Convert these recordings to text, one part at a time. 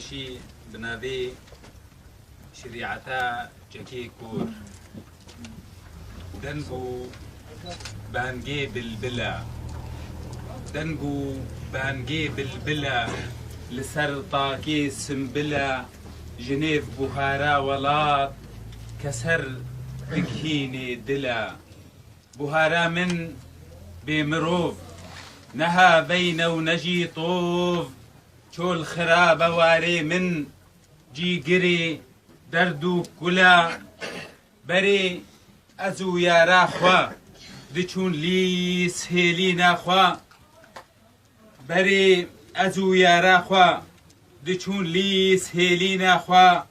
شي بنادي شريعتا جكي كور دنجو بانجي بالبلا دنجو بانجي بالبلا لسر طاكي سنبلا جنيف بوهارا ولات كسر بكهيني دلا بوهارا من بمروف نها بين ونجي طوف شول خرابة واري من جي قري دردو كلا بري أزو يا راخوا دچون لي سهيلينا خوا بري أزو يا راخوا دچون لي سهيلينا خوا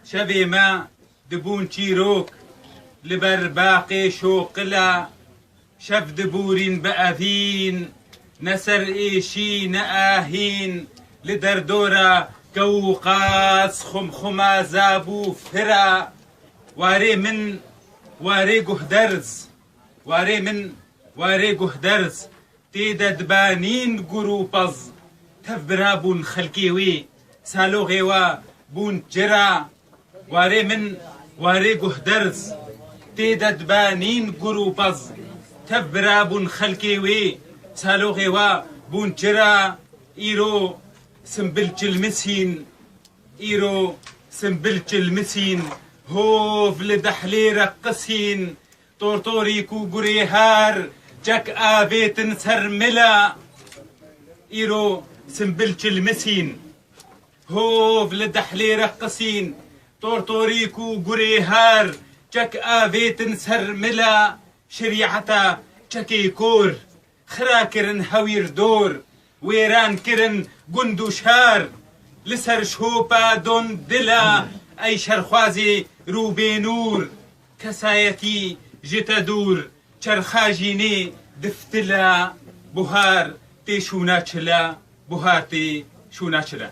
شبي ما دبون چيروك لبر باقي شوقلا شف دبورين بأذين نسر إيشي نآهين لدردورا كوقاس خمخما زابو فرا واري من واري قهدرز واري من واري قهدرز تيدا دبانين قروبز تفبرابون خلقيوي سالو غيوا بون جرا واري من واري قهدرز تيدا دبانين قروبز تفبرابون خلقيوي سالو غيوا بون جرا إيرو سنبلج المسين إيرو سنبلج المسين هوف لدحلي رقصين طورطوريكو قريهار جاك آبيت سرملا إيرو سنبلج المسين هوف لدحلي رقصين طورطوريكو قريهار جاك آبيت سرملا شريعتا جاكي كور خراكرن هوير دور ويران كرن قندو شهار لسر شوبا دون دلا أي شرخوازي روبي نور كسايتي جتا دور چرخاجيني دفتلا بوهار تي شونا چلا بوهار تي شونا چلا